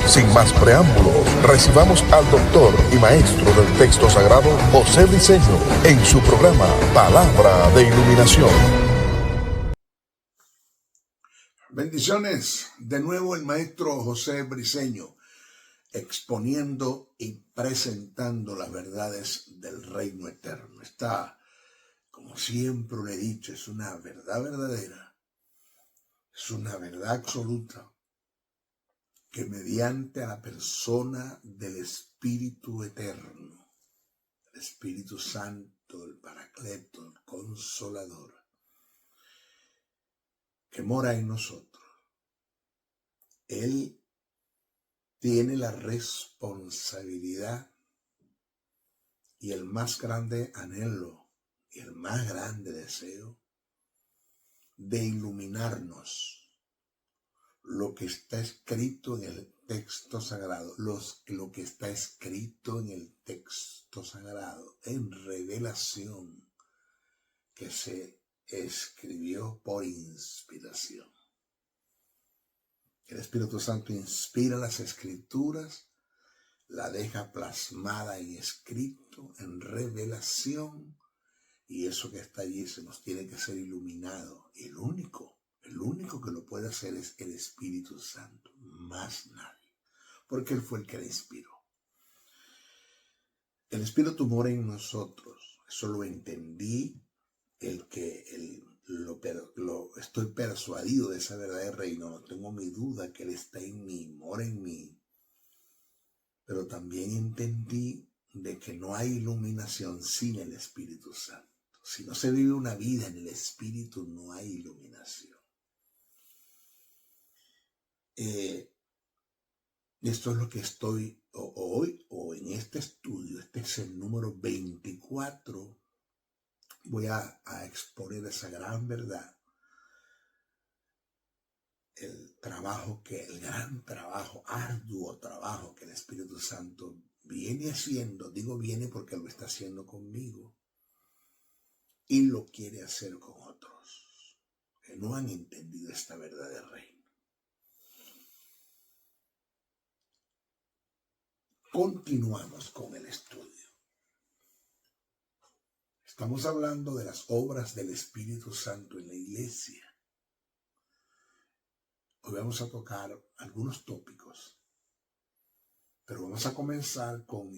Sin más preámbulos, recibamos al doctor y maestro del texto sagrado, José Briceño, en su programa Palabra de Iluminación. Bendiciones, de nuevo el maestro José Briceño, exponiendo y presentando las verdades del reino eterno. Esta, como siempre lo he dicho, es una verdad verdadera, es una verdad absoluta, que mediante la persona del Espíritu Eterno, el Espíritu Santo, el Paracleto, el Consolador, que mora en nosotros, Él tiene la responsabilidad y el más grande anhelo y el más grande deseo de iluminarnos lo que está escrito en el texto sagrado, lo que está escrito en el texto sagrado, en revelación que se escribió por inspiración. El Espíritu Santo inspira las Escrituras, la deja plasmada en escrito, en revelación, y eso que está allí se nos tiene que ser iluminado. Y el único que lo puede hacer es el Espíritu Santo, más nadie, porque Él fue el que le inspiró. El Espíritu mora en nosotros, eso lo entendí, estoy persuadido de esa verdad del reino, no tengo mi duda que Él está en mí, mora en mí, pero también entendí de que no hay iluminación sin el Espíritu Santo. Si no se vive una vida en el Espíritu, no hay iluminación. Esto es lo que estoy hoy, o en este estudio, este es el número 24, voy a exponer esa gran verdad. El gran trabajo, arduo trabajo que el Espíritu Santo viene haciendo, digo viene porque lo está haciendo conmigo y lo quiere hacer con otros que no han entendido esta verdad del reino. Continuamos con el estudio. Estamos hablando de las obras del Espíritu Santo en la iglesia. Hoy vamos a tocar algunos tópicos, pero vamos a comenzar con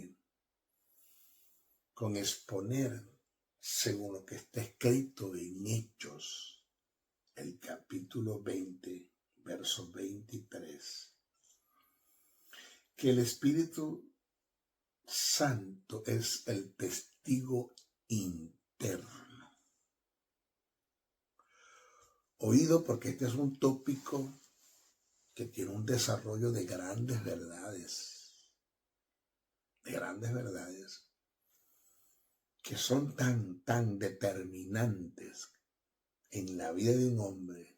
exponer, según lo que está escrito en Hechos, el capítulo 20, verso 23, que el Espíritu Santo es el testigo interno. Oído, porque este es un tópico que tiene un desarrollo de grandes verdades, que son tan determinantes en la vida de un hombre,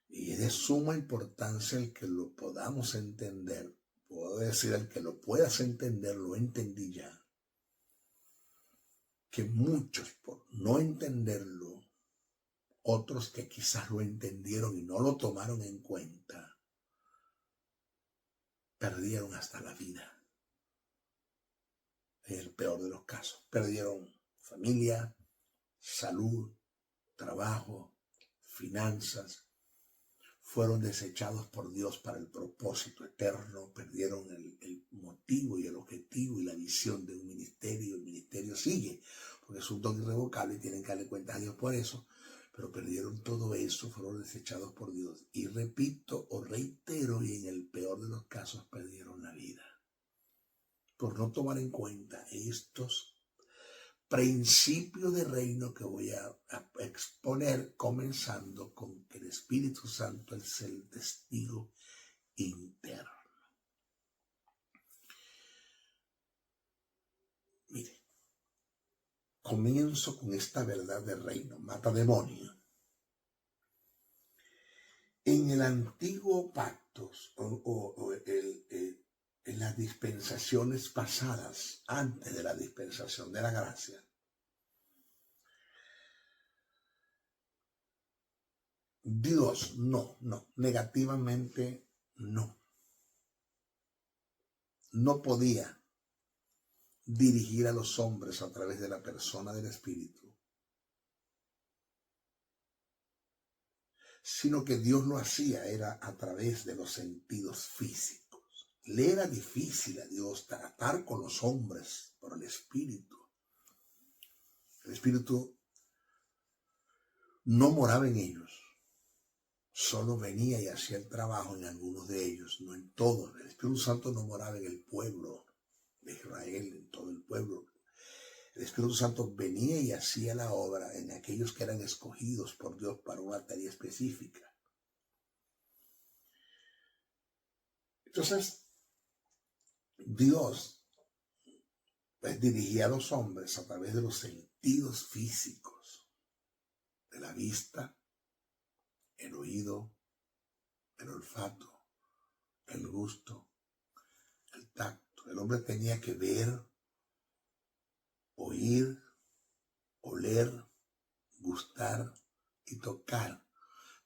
y es de suma importancia el que lo podamos entender. Puedo decir, el que lo puedas entender, lo entendí ya, que muchos por no entenderlo, otros que quizás lo entendieron y no lo tomaron en cuenta, perdieron hasta la vida. En el peor de los casos, perdieron familia, salud, trabajo, finanzas, fueron desechados por Dios para el propósito eterno, perdieron el motivo y el objetivo y la visión de un ministerio. El ministerio sigue, porque es un don irrevocable y tienen que darle cuenta a Dios por eso, pero perdieron todo eso, fueron desechados por Dios. Y repito o reitero, y en el peor de los casos perdieron la vida, por no tomar en cuenta estos principios de reino que voy a exponer, comenzando con que el Espíritu Santo es el testigo interno. Mire, comienzo con esta verdad del reino, mata demonio. En el antiguo pacto, en las dispensaciones pasadas, antes de la dispensación de la gracia, Dios, no, negativamente no. no podía dirigir a los hombres a través de la persona del Espíritu, sino que Dios lo hacía era a través de los sentidos físicos. Le era difícil a Dios tratar con los hombres por el Espíritu. El Espíritu no moraba en ellos, solo venía y hacía el trabajo en algunos de ellos, no en todos. El Espíritu Santo no moraba en el pueblo de Israel, en todo el pueblo. El Espíritu Santo venía y hacía la obra en aquellos que eran escogidos por Dios para una tarea específica. Entonces, Dios pues dirigía a los hombres a través de los sentidos físicos, de la vista, el oído, el olfato, el gusto, el tacto. El hombre tenía que ver, oír, oler, gustar y tocar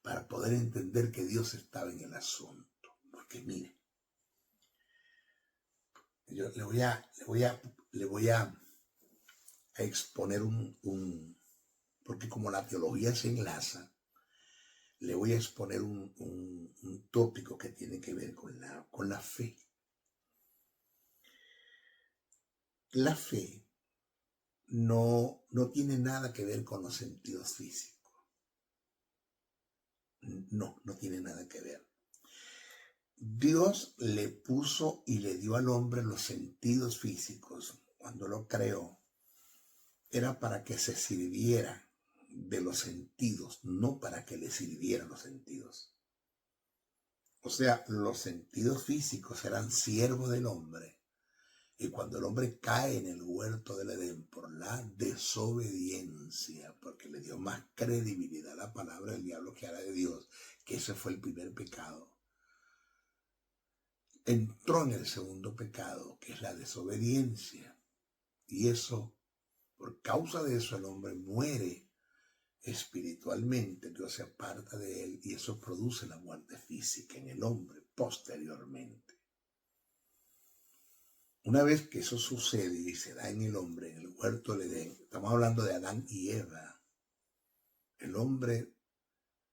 para poder entender que Dios estaba en el asunto. Porque mire, yo le voy a exponer porque como la teología se enlaza, le voy a exponer un tópico que tiene que ver con la fe. La fe no tiene nada que ver con los sentidos físicos. No tiene nada que ver. Dios le puso y le dio al hombre los sentidos físicos cuando lo creó. Era para que se sirviera de los sentidos, no para que le sirvieran los sentidos. O sea, los sentidos físicos eran siervos del hombre. Y cuando el hombre cae en el huerto del Edén por la desobediencia, porque le dio más credibilidad a la palabra del diablo que a la de Dios, que ese fue el primer pecado, entró en el segundo pecado, que es la desobediencia. Y eso, por causa de eso, el hombre muere espiritualmente. Dios se aparta de él y eso produce la muerte física en el hombre posteriormente. Una vez que eso sucede y se da en el hombre, en el huerto del Edén, estamos hablando de Adán y Eva, el hombre,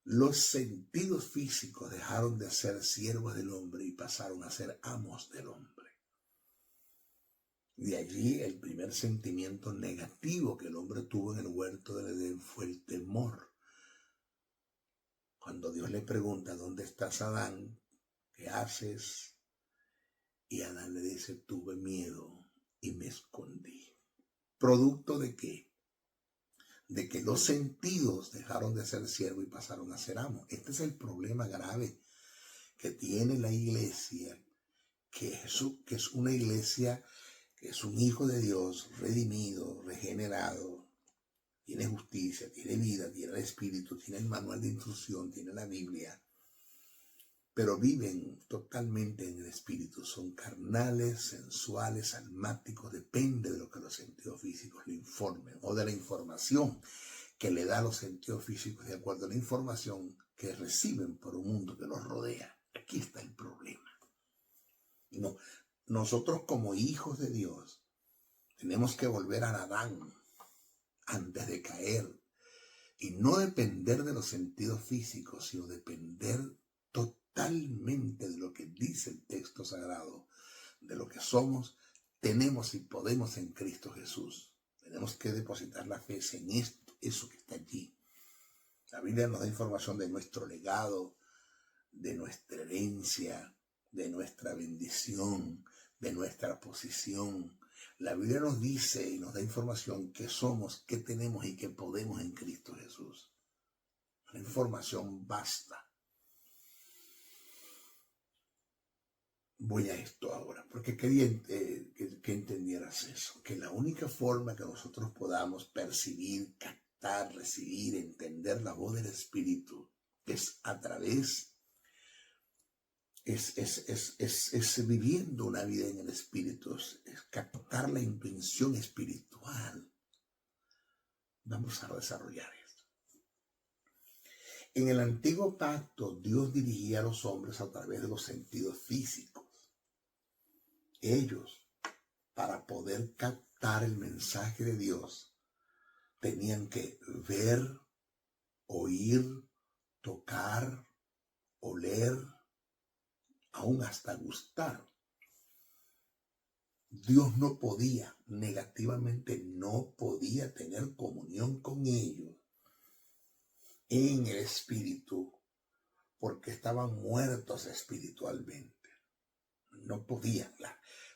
los sentidos físicos dejaron de ser siervos del hombre y pasaron a ser amos del hombre. De allí el primer sentimiento negativo que el hombre tuvo en el huerto del Edén fue el temor. Cuando Dios le pregunta, ¿dónde estás, Adán? ¿Qué haces? Y Adán le dice, tuve miedo y me escondí. ¿Producto de qué? De que los sentidos dejaron de ser siervo y pasaron a ser amo. Este es el problema grave que tiene la iglesia, que es una iglesia que es un hijo de Dios, redimido, regenerado, tiene justicia, tiene vida, tiene el Espíritu, tiene el manual de instrucción, tiene la Biblia, pero viven totalmente en el Espíritu. Son carnales, sensuales, almáticos, depende de lo que los sentidos físicos le informen o de la información que le da a los sentidos físicos de acuerdo a la información que reciben por un mundo que los rodea. Aquí está el problema. No, nosotros como hijos de Dios tenemos que volver a Adán antes de caer y no depender de los sentidos físicos, sino depender totalmente de lo que dice el texto sagrado, de lo que somos, tenemos y podemos en Cristo Jesús. Tenemos que depositar la fe en esto, eso que está allí. La Biblia nos da información de nuestro legado, de nuestra herencia, de nuestra bendición, de nuestra posición. La Biblia nos dice y nos da información que somos, que tenemos y que podemos en Cristo Jesús. La información basta. Voy a esto ahora, porque quería que entendieras eso, que la única forma que nosotros podamos percibir, captar, recibir, entender la voz del Espíritu es a través, es viviendo una vida en el Espíritu, es captar la intuición espiritual. Vamos a desarrollar esto. En el antiguo pacto, Dios dirigía a los hombres a través de los sentidos físicos. Ellos, para poder captar el mensaje de Dios, tenían que ver, oír, tocar, oler, aún hasta gustar. Dios no podía, negativamente no podía tener comunión con ellos en el espíritu, porque estaban muertos espiritualmente. No podían.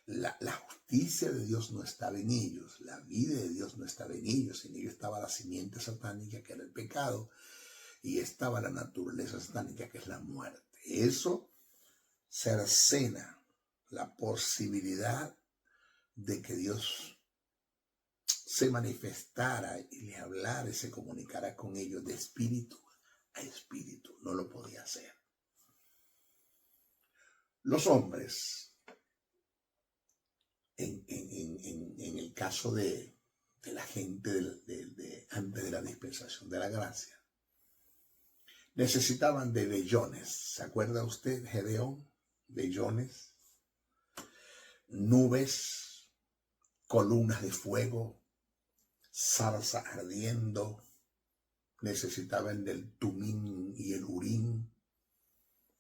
La justicia de Dios no estaba en ellos, la vida de Dios no estaba en ellos estaba la simiente satánica, que era el pecado, y estaba la naturaleza satánica, que es la muerte. Eso cercena la posibilidad de que Dios se manifestara y le hablara y se comunicara con ellos de espíritu a espíritu. No lo podía hacer. Los hombres, en el caso de la gente antes de la dispensación de la gracia, necesitaban de vellones. ¿Se acuerda usted, Gedeón? Vellones, nubes, columnas de fuego, zarza ardiendo. Necesitaban del tumín y el urín,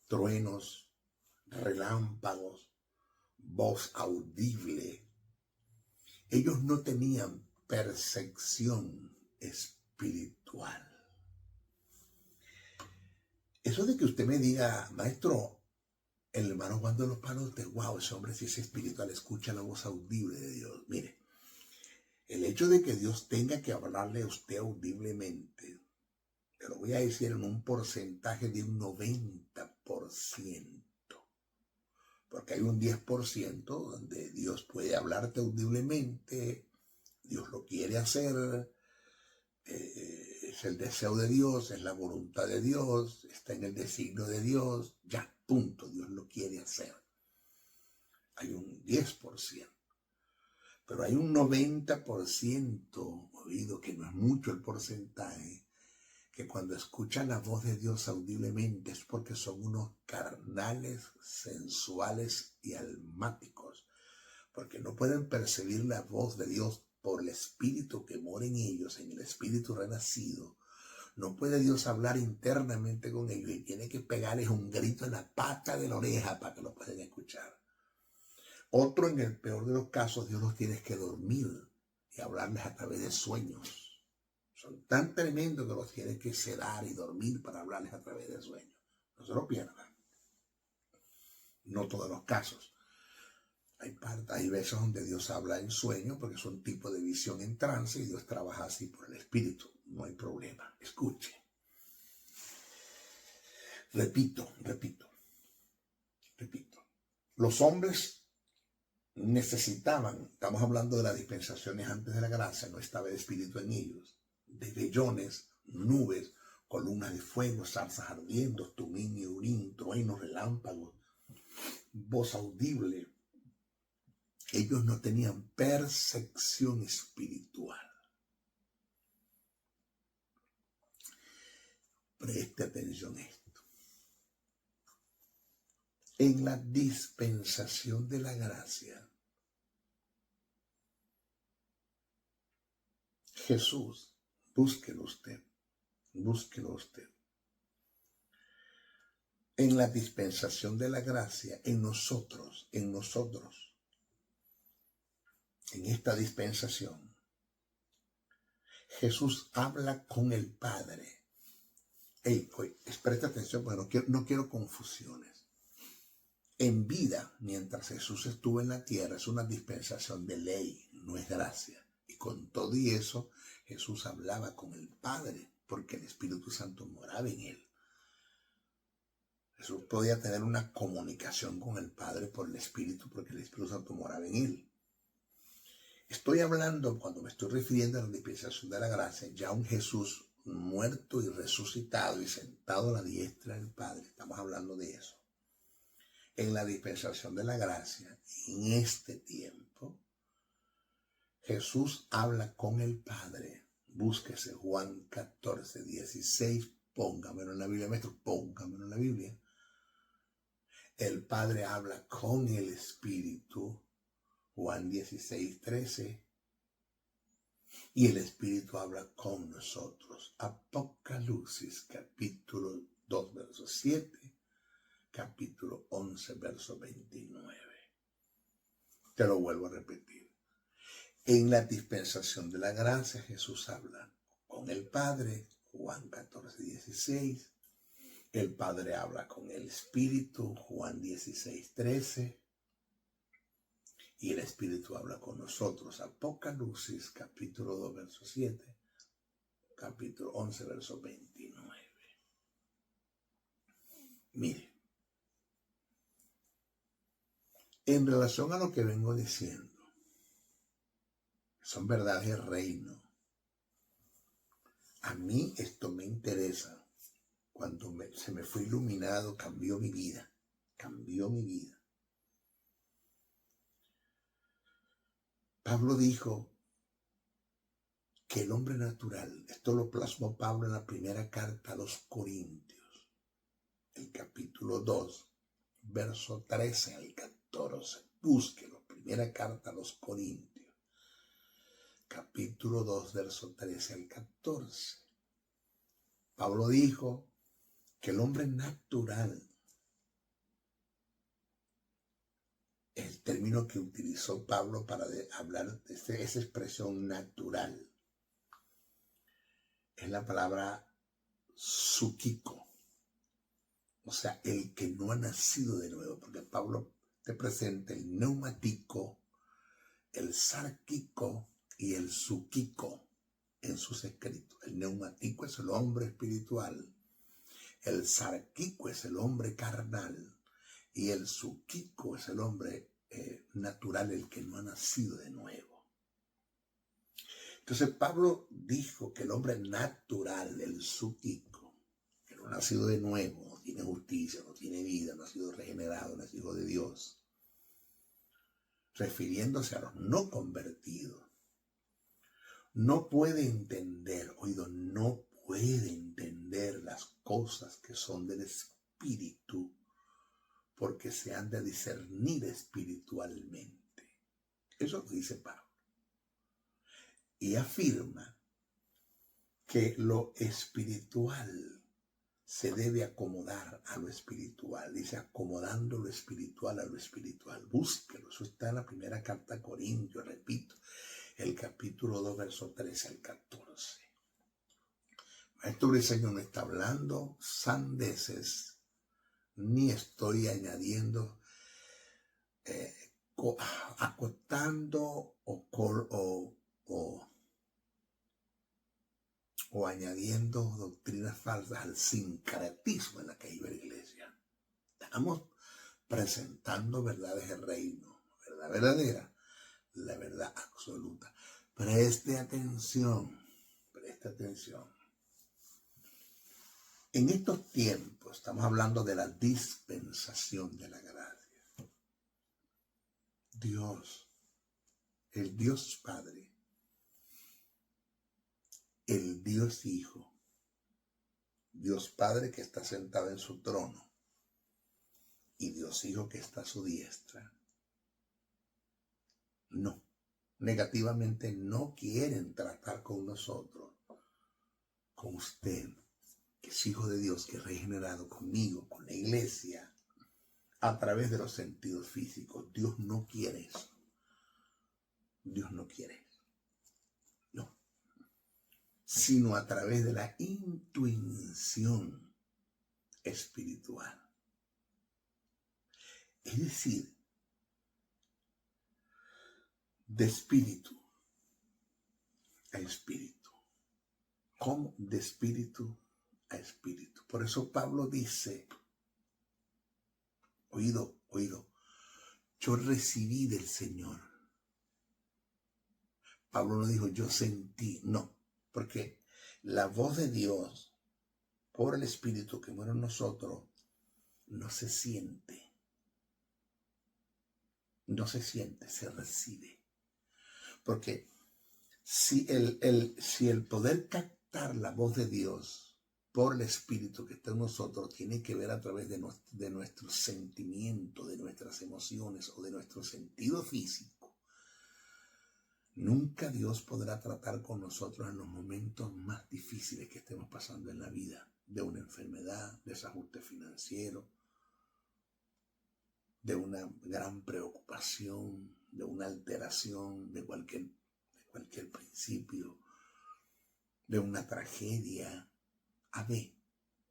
truenos, relámpagos, voz audible. Ellos no tenían percepción espiritual. Eso de que usted me diga, maestro, el hermano Juan de los Palotes, wow, ese hombre sí es espiritual, escucha la voz audible de Dios. Mire, el hecho de que Dios tenga que hablarle a usted audiblemente, te lo voy a decir en un porcentaje de un 90%. Porque hay un 10% donde Dios puede hablarte audiblemente, Dios lo quiere hacer, es el deseo de Dios, es la voluntad de Dios, está en el designio de Dios, ya, punto, Dios lo quiere hacer. Hay un 10%, pero hay un 90%, oído, que no es mucho el porcentaje, que cuando escuchan la voz de Dios audiblemente es porque son unos carnales, sensuales y almáticos, porque no pueden percibir la voz de Dios por el espíritu que mora en ellos, en el espíritu renacido. No puede Dios hablar internamente con ellos y tiene que pegarles un grito en la pata de la oreja para que lo puedan escuchar. Otro, en el peor de los casos, Dios los tiene que dormir y hablarles a través de sueños. Son tan tremendos que los tienes que sedar y dormir para hablarles a través de sueños. No se lo pierdan. No todos los casos. Hay veces donde Dios habla en sueño porque es un tipo de visión en trance y Dios trabaja así por el espíritu. No hay problema. Escuche. Repito. Los hombres necesitaban, estamos hablando de las dispensaciones antes de la gracia, no estaba el espíritu en ellos, de vellones, nubes, columnas de fuego, zarzas ardiendo, tumín y urín, truenos, relámpagos, voz audible. Ellos no tenían percepción espiritual. Preste atención a esto. En la dispensación de la gracia, Jesús, búsquelo usted. En la dispensación de la gracia, en nosotros, en esta dispensación, Jesús habla con el Padre. Presta atención porque no quiero confusiones. En vida, mientras Jesús estuvo en la tierra, es una dispensación de ley, no es gracia. Y con todo y eso, Jesús hablaba con el Padre, porque el Espíritu Santo moraba en él. Jesús podía tener una comunicación con el Padre por el Espíritu, porque el Espíritu Santo moraba en él. Estoy hablando, cuando me estoy refiriendo a la dispensación de la gracia, ya un Jesús muerto y resucitado y sentado a la diestra del Padre. Estamos hablando de eso. En la dispensación de la gracia, en este tiempo, Jesús habla con el Padre. Búsquese Juan 14, 16. Póngamelo en la Biblia, maestro. Póngamelo en la Biblia. El Padre habla con el Espíritu Juan 16:13. Y el Espíritu habla con nosotros. Apocalipsis capítulo 2, verso 7, capítulo 11, verso 29. Te lo vuelvo a repetir. En la dispensación de la gracia, Jesús habla con el Padre, Juan 14:16. El Padre habla con el Espíritu, Juan 16:13. Y el Espíritu habla con nosotros, Apocalipsis capítulo 2, verso 7, capítulo 11, verso 29. Mire, en relación a lo que vengo diciendo, son verdades del reino. A mí esto me interesa. Cuando se me fue iluminado, cambió mi vida. Cambió mi vida. Pablo dijo que el hombre natural, esto lo plasmó Pablo en la primera carta a los Corintios, el capítulo 2, verso 13 al 14. Búsquelo, primera carta a los Corintios, capítulo 2, verso 13 al 14. Pablo dijo que el hombre natural, el término que utilizó Pablo para hablar de esa expresión natural, es la palabra psúquico, o sea, el que no ha nacido de nuevo, porque Pablo te presenta el neumático, el sárquico y el psúquico en sus escritos. El neumático es el hombre espiritual, el sárquico es el hombre carnal y el psúquico es el hombre natural, el que no ha nacido de nuevo. Entonces Pablo dijo que el hombre natural, el psúquico, que no ha nacido de nuevo, no tiene justicia, no tiene vida, no ha sido regenerado, no es hijo de Dios, refiriéndose a los no convertidos, no puede entender, no puede entender las cosas que son del Espíritu, porque se han de discernir espiritualmente. Eso lo dice Pablo. Y afirma que lo espiritual se debe acomodar a lo espiritual. Dice, acomodando lo espiritual a lo espiritual. Búsquelo. Eso está en la primera carta a Corintios, repito, el capítulo 2, verso 13 al 14. Maestro Briceño no está hablando sandeces, ni estoy añadiendo, acotando o añadiendo doctrinas falsas al sincretismo en la que vive la iglesia. Estamos presentando verdades del reino, verdad verdadera, la verdad absoluta. Preste atención, preste atención. En estos tiempos estamos hablando de la dispensación de la gracia. Dios, el Dios Padre, el Dios Hijo, Dios Padre que está sentado en su trono y Dios Hijo que está a su diestra. No, negativamente no quieren tratar con nosotros, con usted, que es hijo de Dios, que es regenerado, conmigo, con la iglesia, a través de los sentidos físicos. Dios no quiere eso. Dios no quiere eso. No. Sino a través de la intuición espiritual. Es decir, de espíritu a espíritu. ¿Cómo? De espíritu a espíritu. Por eso Pablo dice, oído, yo recibí del Señor. Pablo no dijo yo sentí, no, porque la voz de Dios por el Espíritu que muere en nosotros no se siente. No se siente, se recibe. Porque si el poder captar la voz de Dios por el Espíritu que está en nosotros tiene que ver a través de nuestros sentimientos, de nuestras emociones o de nuestro sentido físico, Nunca Dios podrá tratar con nosotros en los momentos más difíciles que estemos pasando en la vida, de una enfermedad, desajuste financiero, de una gran preocupación, de una alteración de cualquier principio, de una tragedia. A ver,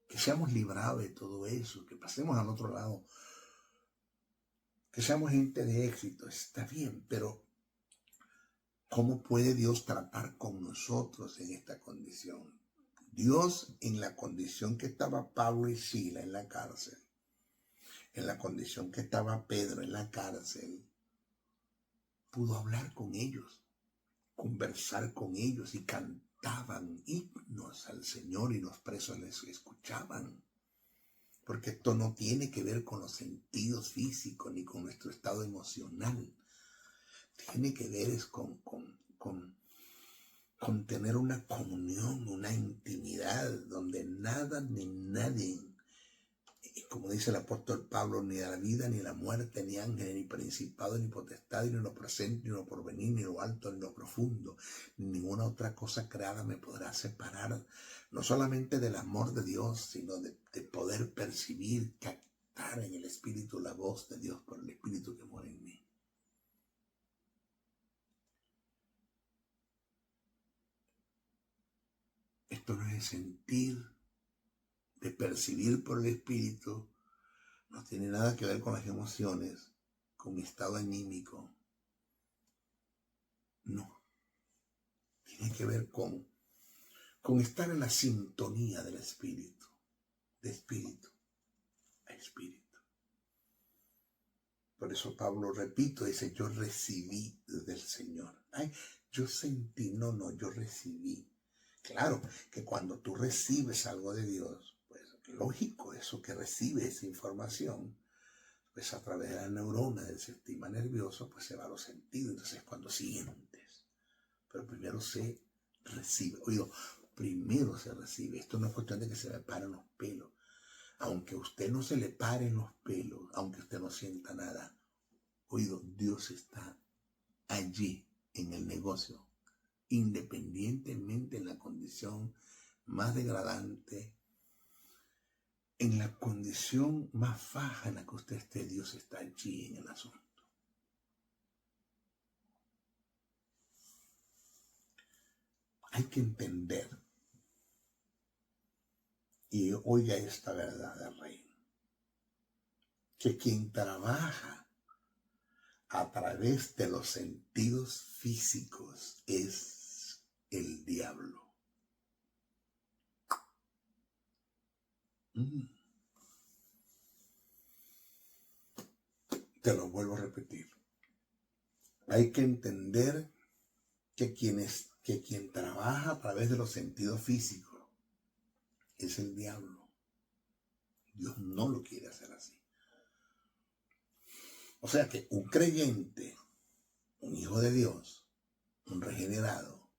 que seamos librados de todo eso, que pasemos al otro lado, que seamos gente de éxito, está bien, pero ¿cómo puede Dios tratar con nosotros en esta condición? Dios, en la condición que estaba Pablo y Sila en la cárcel, en la condición que estaba Pedro en la cárcel, pudo hablar con ellos, conversar con ellos, y cantaban himnos al Señor y los presos les escuchaban. Porque esto no tiene que ver con los sentidos físicos ni con nuestro estado emocional. Tiene que ver con tener una comunión, una intimidad donde nada ni nadie, como dice el apóstol Pablo, ni la vida ni la muerte, ni ángeles, ni principado, ni potestad, ni lo presente, ni lo porvenir, ni lo alto, ni lo profundo, ni ninguna otra cosa creada me podrá separar, no solamente del amor de Dios, sino de poder percibir, captar en el Espíritu la voz de Dios por el Espíritu que mora en mí. Esto no es sentir, de percibir por el Espíritu. No tiene nada que ver con las emociones, con mi estado anímico. No. Tiene que ver con estar en la sintonía del Espíritu. De espíritu a espíritu. Por eso Pablo, repito, dice, yo recibí del Señor. Ay, yo sentí, no, yo recibí. Claro que cuando tú recibes algo de Dios, pues lógico, eso que recibe esa información, pues a través de la neurona del sistema nervioso, pues se va a los sentidos. Entonces es cuando sientes. Pero primero se recibe. Oído, primero se recibe. Esto no es cuestión de que se le paren los pelos. Aunque a usted no se le paren los pelos, aunque usted no sienta nada, oído, Dios está allí en el negocio, independientemente en la condición más degradante, en la condición más baja en la que usted esté, Dios está allí en el asunto. Hay que entender, y oiga esta verdad del reino, que quien trabaja a través de los sentidos físicos es el diablo. Te lo vuelvo a repetir. Hay que entender que quien trabaja a través de los sentidos físicos es el diablo. Dios no lo quiere hacer así. O sea que un creyente, un hijo de Dios, un regenerado,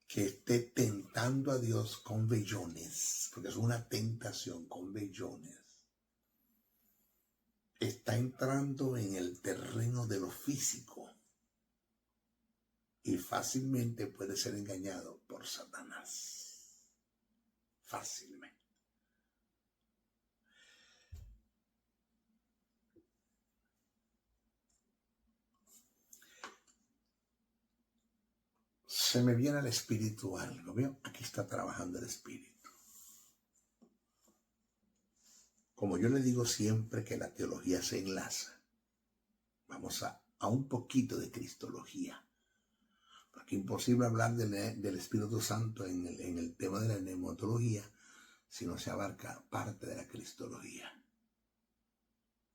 que esté tentando a Dios con vellones, porque es una tentación con vellones, está entrando en el terreno de lo físico y fácilmente puede ser engañado por Satanás. Fácilmente. Se me viene al espíritu algo, ¿veo? Aquí está trabajando el espíritu. Como yo le digo siempre que la teología se enlaza, vamos a un poquito de cristología. Porque es imposible hablar del Espíritu Santo en el tema de la pneumatología si no se abarca parte de la cristología.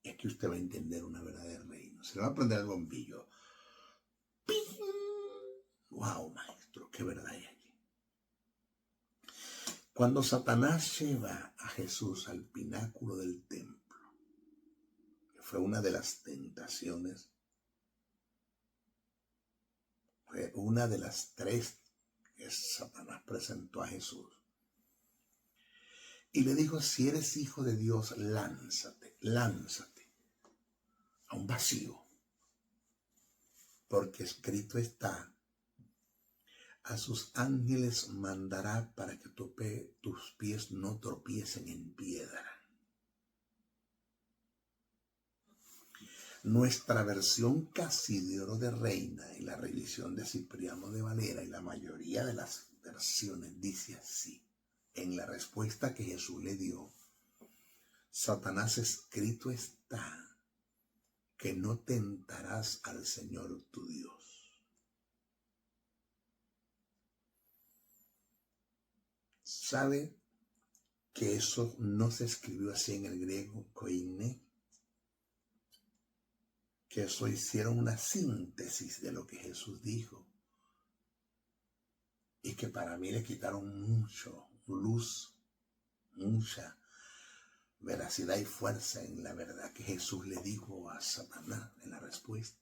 Y aquí usted va a entender una verdad del reino. Se le va a prender el bombillo. ¡Ping! ¡Wow, maestro! ¡Qué verdad hay aquí! Cuando Satanás lleva a Jesús al pináculo del templo, que fue una de las tentaciones, fue una de las 3 que Satanás presentó a Jesús. Y le dijo, si eres hijo de Dios, lánzate a un vacío. porque escrito está: a sus ángeles mandará para que tus pies no tropiecen en piedra. Nuestra versión Casiodoro de Reina y la revisión de Cipriano de Valera y la mayoría de las versiones dice así, en la respuesta que Jesús le dio: Satanás, escrito está que no tentarás al Señor tu Dios. ¿Sabe que eso no se escribió así en el griego koine? Que eso hicieron una síntesis de lo que Jesús dijo. Y que para mí le quitaron mucha veracidad y fuerza en la verdad que Jesús le dijo a Satanás en la respuesta.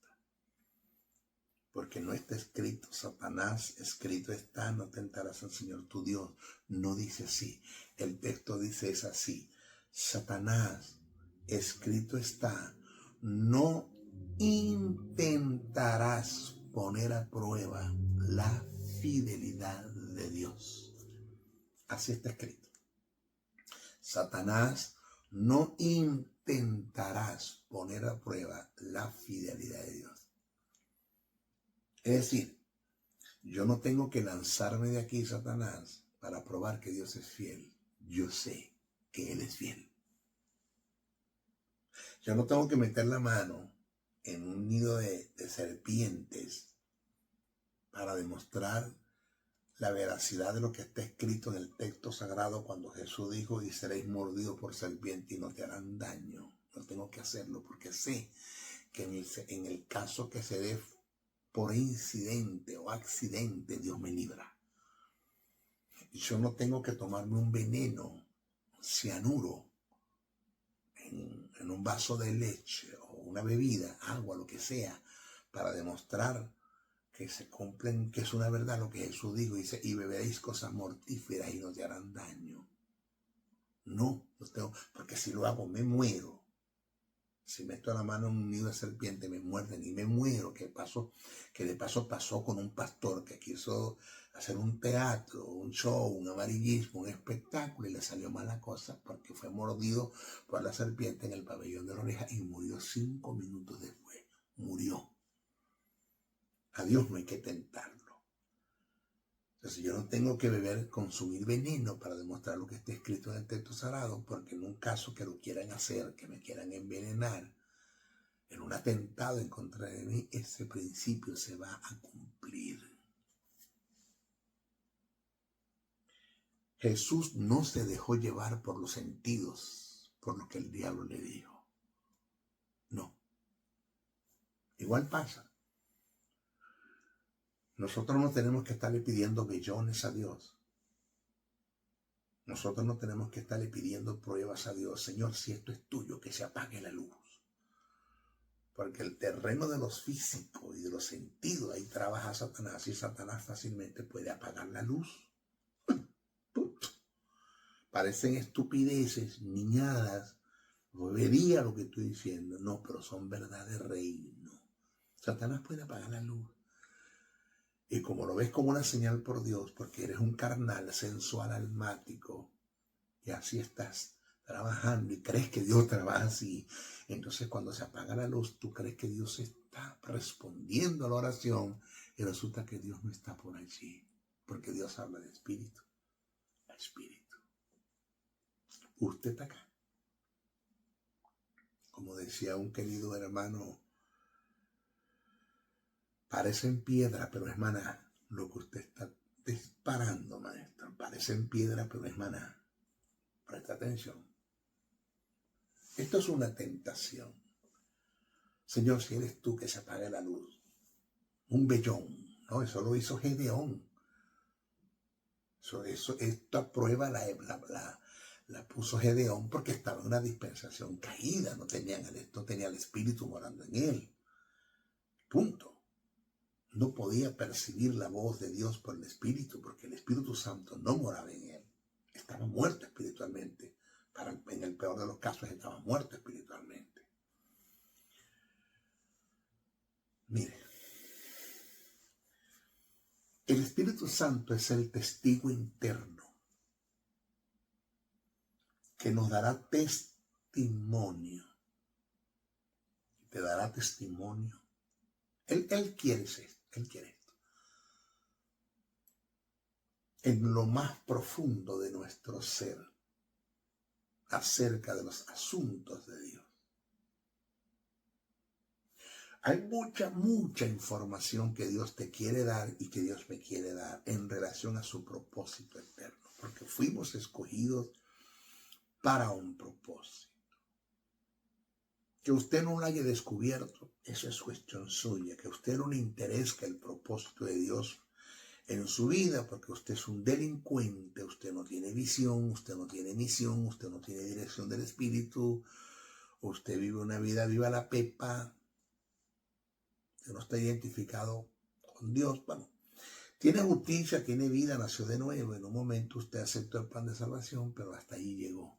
Porque no está escrito: Satanás, escrito está, no tentarás al Señor tu Dios. No dice así. El texto dice es así: Satanás, escrito está, no intentarás poner a prueba la fidelidad de Dios. Así está escrito. Satanás, no intentarás poner a prueba la fidelidad de Dios. Es decir, yo no tengo que lanzarme de aquí, Satanás, para probar que Dios es fiel. Yo sé que Él es fiel. Yo no tengo que meter la mano en un nido de serpientes para demostrar la veracidad de lo que está escrito en el texto sagrado cuando Jesús dijo: y seréis mordidos por serpiente y no te harán daño. No tengo que hacerlo porque sé que en el caso que se dé por incidente o accidente, Dios me libra. Yo no tengo que tomarme un veneno, cianuro, en un vaso de leche o una bebida, agua, lo que sea, para demostrar que se cumplen, que es una verdad lo que Jesús dijo. Dice: y beberéis cosas mortíferas y no te harán daño. No tengo, porque si lo hago me muero. Si meto la mano en un nido de serpiente me muerden y me muero. Que de paso pasó con un pastor que quiso hacer un teatro, un show, un amarillismo, un espectáculo, y le salió mala cosa porque fue mordido por la serpiente en el pabellón de la oreja y murió 5 minutos después. Murió. A Dios no hay que tentarlo. Entonces yo no tengo que consumir veneno para demostrar lo que está escrito en el texto sagrado, porque en un caso que lo quieran hacer, que me quieran envenenar, en un atentado en contra de mí, ese principio se va a cumplir. Jesús no se dejó llevar por los sentidos, por lo que el diablo le dijo. No. Igual pasa. Nosotros no tenemos que estarle pidiendo bellones a Dios. Nosotros no tenemos que estarle pidiendo pruebas a Dios. Señor, si esto es tuyo, que se apague la luz. Porque el terreno de los físicos y de los sentidos, ahí trabaja Satanás, y Satanás fácilmente puede apagar la luz. Parecen estupideces, niñadas, bobería lo que estoy diciendo. No, pero son verdad de reino. Satanás puede apagar la luz. Y como lo ves como una señal por Dios, porque eres un carnal, sensual, almático, y así estás trabajando y crees que Dios trabaja así, entonces cuando se apaga la luz, tú crees que Dios está respondiendo a la oración y resulta que Dios no está por allí, porque Dios habla de espíritu a espíritu. Usted está acá. Como decía un querido hermano, parecen piedra, pero es maná. Lo que usted está disparando, maestro, parecen piedra, pero es maná. Presta atención. Esto es una tentación. Señor, si eres tú, que se apague la luz. Un vellón. No, eso lo hizo Gedeón. Esta prueba la puso Gedeón porque estaba en una dispensación caída. No tenía el espíritu morando en él. Punto. No podía percibir la voz de Dios por el Espíritu, porque el Espíritu Santo no moraba en él. Estaba muerto espiritualmente. En el peor de los casos, estaba muerto espiritualmente. Mire, El Espíritu Santo es el testigo interno que nos dará testimonio. Te dará testimonio. Él quiere esto. Él quiere esto. En lo más profundo de nuestro ser, acerca de los asuntos de Dios. Hay mucha información que Dios te quiere dar y que Dios me quiere dar en relación a su propósito eterno, porque fuimos escogidos para un propósito. Que usted no lo haya descubierto, eso es cuestión suya. Que usted no le interese el propósito de Dios en su vida, porque usted es un delincuente, usted no tiene visión, usted no tiene misión, usted no tiene dirección del Espíritu, usted vive una vida viva la pepa, usted no está identificado con Dios. Bueno, tiene justicia, tiene vida, nació de nuevo. En un momento usted aceptó el plan de salvación, pero hasta ahí llegó.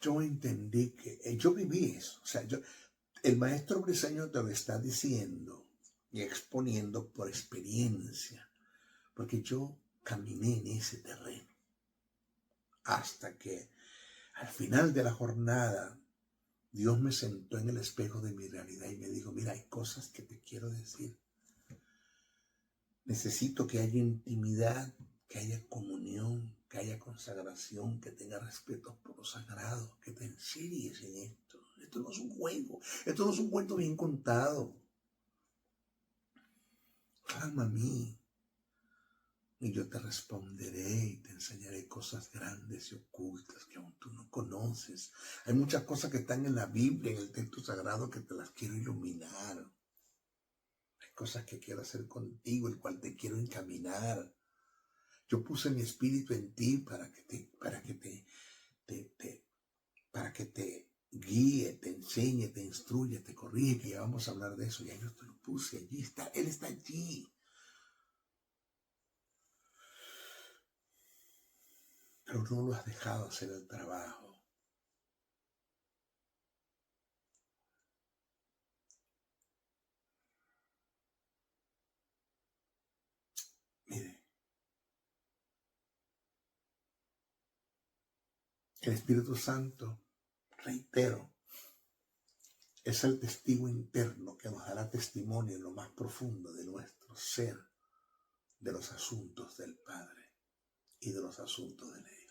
Yo entendí que yo viví eso. O sea, el maestro Briseño te lo está diciendo y exponiendo por experiencia, porque yo caminé en ese terreno hasta que al final de la jornada Dios me sentó en el espejo de mi realidad y me dijo: mira, hay cosas que te quiero decir. Necesito que haya intimidad, que haya comunión, que haya consagración, que tenga respeto por lo sagrado, que te enseñes en esto. Esto no es un juego, esto no es un cuento bien contado. Clama a mí y yo te responderé y te enseñaré cosas grandes y ocultas que aún tú no conoces. Hay muchas cosas que están en la Biblia, en el texto sagrado, que te las quiero iluminar. Hay cosas que quiero hacer contigo, el cual te quiero encaminar. Yo puse mi espíritu en ti para que te guíe, te enseñe, te instruya, te corrige, que ya vamos a hablar de eso. Ya yo te lo puse, allí está, Él está allí. Pero no lo has dejado hacer el trabajo. Mire, el Espíritu Santo, reitero, es el testigo interno que nos dará testimonio en lo más profundo de nuestro ser, de los asuntos del Padre y de los asuntos del Hijo.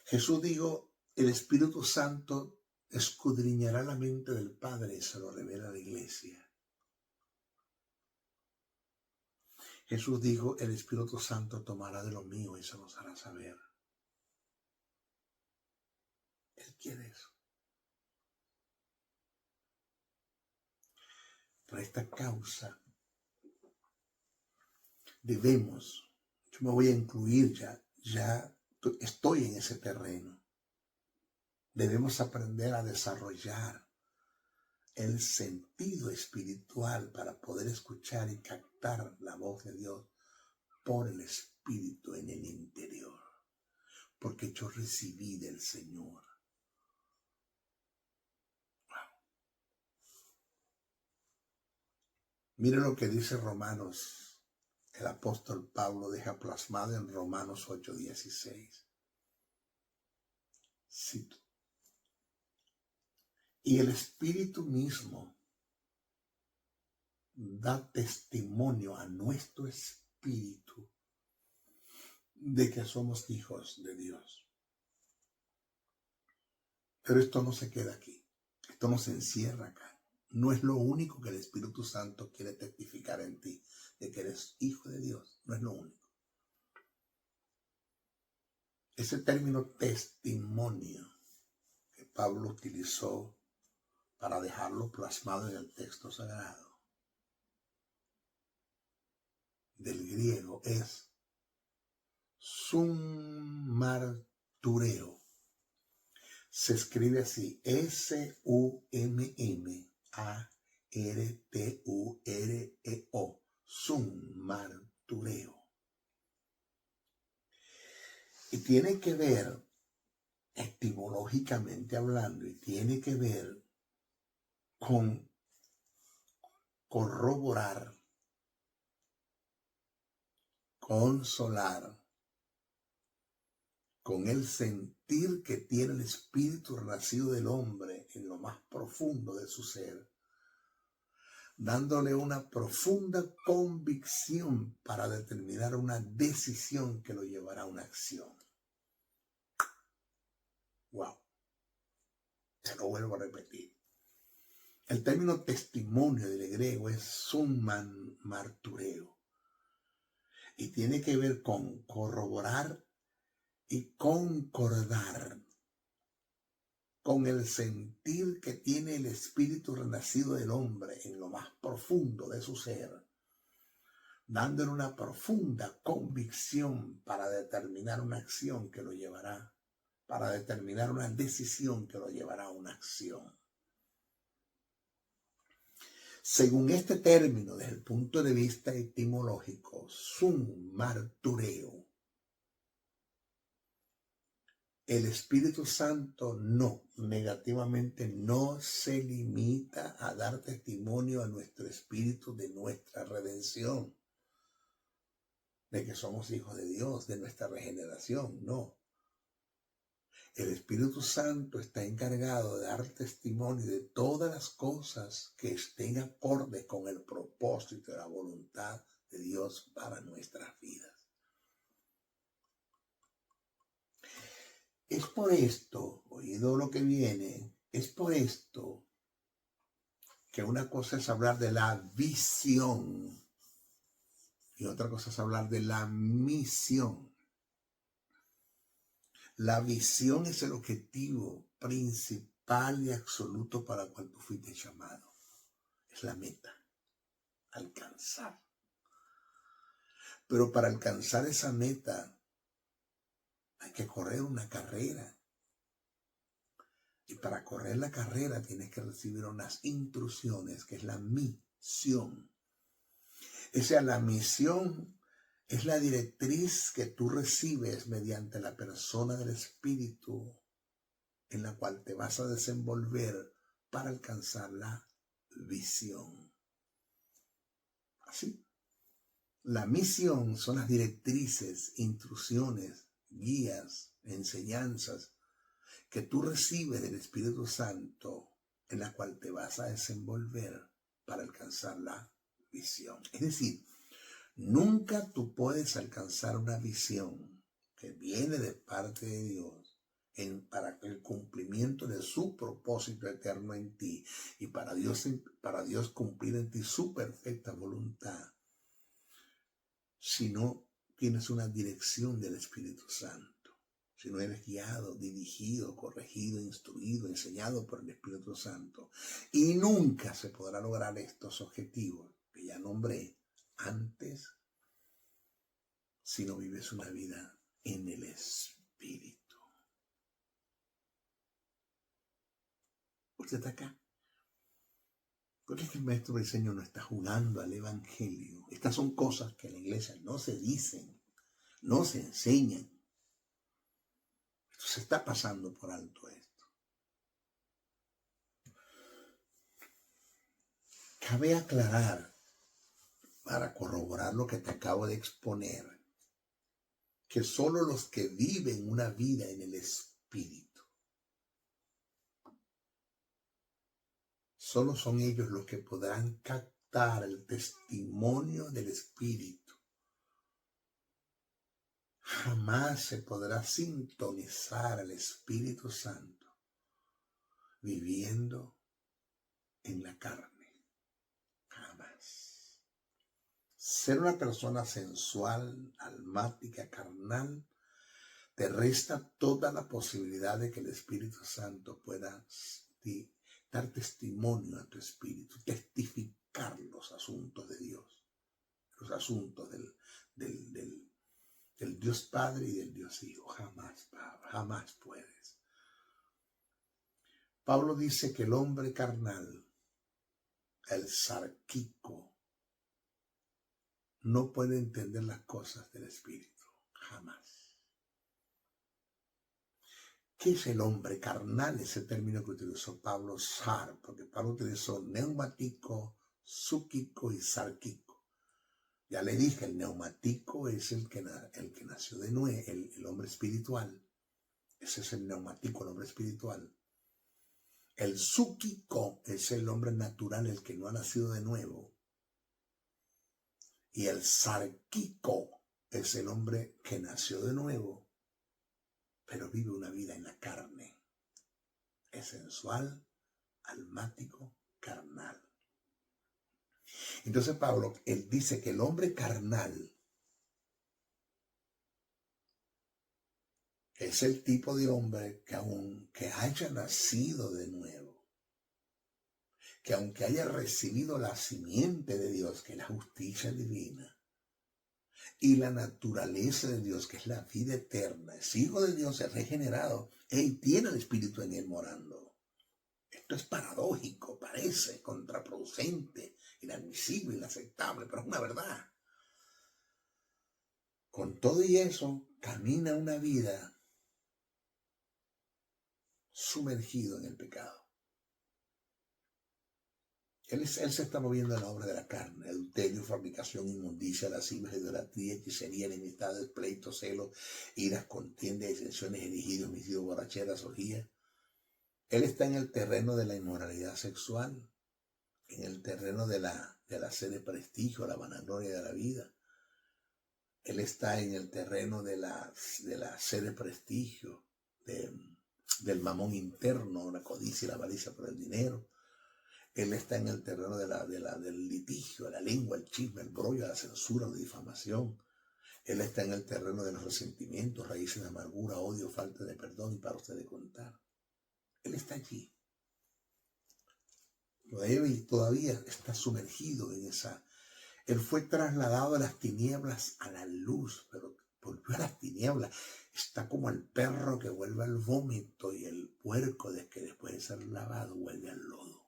Jesús dijo: el Espíritu Santo escudriñará la mente del Padre y se lo revela a la iglesia. Jesús dijo: el Espíritu Santo tomará de lo mío y se los hará saber. Él quiere eso. Por esta causa debemos, yo me voy a incluir ya estoy en ese terreno. Debemos aprender a desarrollar el sentido espiritual para poder escuchar y captar la voz de Dios por el Espíritu en el interior. Porque yo recibí del Señor. Mire lo que dice Romanos. El apóstol Pablo deja plasmado en Romanos 8:16. Cito: y el Espíritu mismo da testimonio a nuestro espíritu de que somos hijos de Dios. Pero esto no se queda aquí. Esto no se encierra acá. No es lo único que el Espíritu Santo quiere testificar en ti, de que eres hijo de Dios. No es lo único. Ese término testimonio que Pablo utilizó para dejarlo plasmado en el texto sagrado, del griego, es summartureo. Se escribe así: summartureo. Summartureo. Y tiene que ver etimológicamente hablando, y tiene que ver con corroborar, consolar, con el sentir que tiene el espíritu renacido del hombre en lo más profundo de su ser, dándole una profunda convicción para determinar una decisión que lo llevará a una acción. Wow. Se lo vuelvo a repetir. El término testimonio del griego es summan martureo y tiene que ver con corroborar y concordar con el sentir que tiene el espíritu renacido del hombre en lo más profundo de su ser, dándole una profunda convicción para determinar una acción que lo llevará, para determinar una decisión que lo llevará a una acción. Según este término, desde el punto de vista etimológico, sum martureo, el Espíritu Santo negativamente no se limita a dar testimonio a nuestro espíritu de nuestra redención, de que somos hijos de Dios, de nuestra regeneración, no. El Espíritu Santo está encargado de dar testimonio de todas las cosas que estén acordes con el propósito y la voluntad de Dios para nuestras vidas. Es por esto, oído lo que viene, es por esto que una cosa es hablar de la visión y otra cosa es hablar de la misión. La visión es el objetivo principal y absoluto para el cual tú fuiste llamado. Es la meta, alcanzar. Pero para alcanzar esa meta hay que correr una carrera. Y para correr la carrera tienes que recibir unas instrucciones, que es la misión. Esa la misión es la directriz que tú recibes mediante la persona del Espíritu en la cual te vas a desenvolver para alcanzar la visión. Así. La misión son las directrices, instrucciones, guías, enseñanzas que tú recibes del Espíritu Santo en la cual te vas a desenvolver para alcanzar la visión. Es decir, nunca tú puedes alcanzar una visión que viene de parte de Dios para el cumplimiento de su propósito eterno en ti y para Dios cumplir en ti su perfecta voluntad, si no tienes una dirección del Espíritu Santo, si no eres guiado, dirigido, corregido, instruido, enseñado por el Espíritu Santo. Y nunca se podrá lograr estos objetivos que ya nombré antes si no vives una vida en el Espíritu. Usted está acá. Porque es que el maestro del Señor no está jugando al Evangelio. Estas son cosas que en la iglesia no se dicen, no se enseñan. Se está pasando por alto esto. Cabe aclarar, para corroborar lo que te acabo de exponer, que solo los que viven una vida en el Espíritu, solo son ellos los que podrán captar el testimonio del Espíritu. Jamás se podrá sintonizar al Espíritu Santo viviendo en la carne. Jamás. Ser una persona sensual, almática, carnal, te resta toda la posibilidad de que el Espíritu Santo pueda dar testimonio a tu espíritu, testificar los asuntos de Dios, los asuntos del Dios Padre y del Dios Hijo. Jamás puedes. Pablo dice que el hombre carnal, el sarquico, no puede entender las cosas del Espíritu. Jamás. ¿Qué es el hombre carnal? Ese término que utilizó Pablo, sar, porque Pablo utilizó neumático, psúquico y sárquico. Ya le dije, el neumático es el que nació de nuevo, el hombre espiritual. Ese es el neumático, el hombre espiritual. El psúquico es el hombre natural, el que no ha nacido de nuevo. Y el sárquico es el hombre que nació de nuevo, pero vive una vida en la carne. Es sensual, almático, carnal. Entonces Pablo, él dice que el hombre carnal es el tipo de hombre que aunque haya nacido de nuevo, que aunque haya recibido la simiente de Dios, que es la justicia divina, y la naturaleza de Dios, que es la vida eterna, es hijo de Dios, es regenerado, él tiene el Espíritu en él morando. Esto es paradójico, parece contraproducente, inadmisible, inaceptable, pero es una verdad. Con todo y eso, camina una vida sumergido en el pecado. Él se está moviendo en la obra de la carne: adulterio, fornicación, inmundicia, lascivia, idolatría, hechicería, enemistades, pleitos, celos, iras, contiendas, disensiones, elegidos, homicidios, borracheras, orgías. Él está en el terreno de la inmoralidad sexual, en el terreno de la sed de prestigio, la vanagloria de la vida. Él está en el terreno de la sed de prestigio, del mamón interno, la codicia y la avaricia por el dinero. Él está en el terreno del litigio, la lengua, el chisme, el brollo, la censura, la difamación. Él está en el terreno de los resentimientos, raíces de amargura, odio, falta de perdón y para usted de contar. Él está allí. Todavía está sumergido en esa. Él fue trasladado de las tinieblas a la luz, pero volvió a las tinieblas. Está como el perro que vuelve al vómito y el puerco que después de ser lavado vuelve al lodo.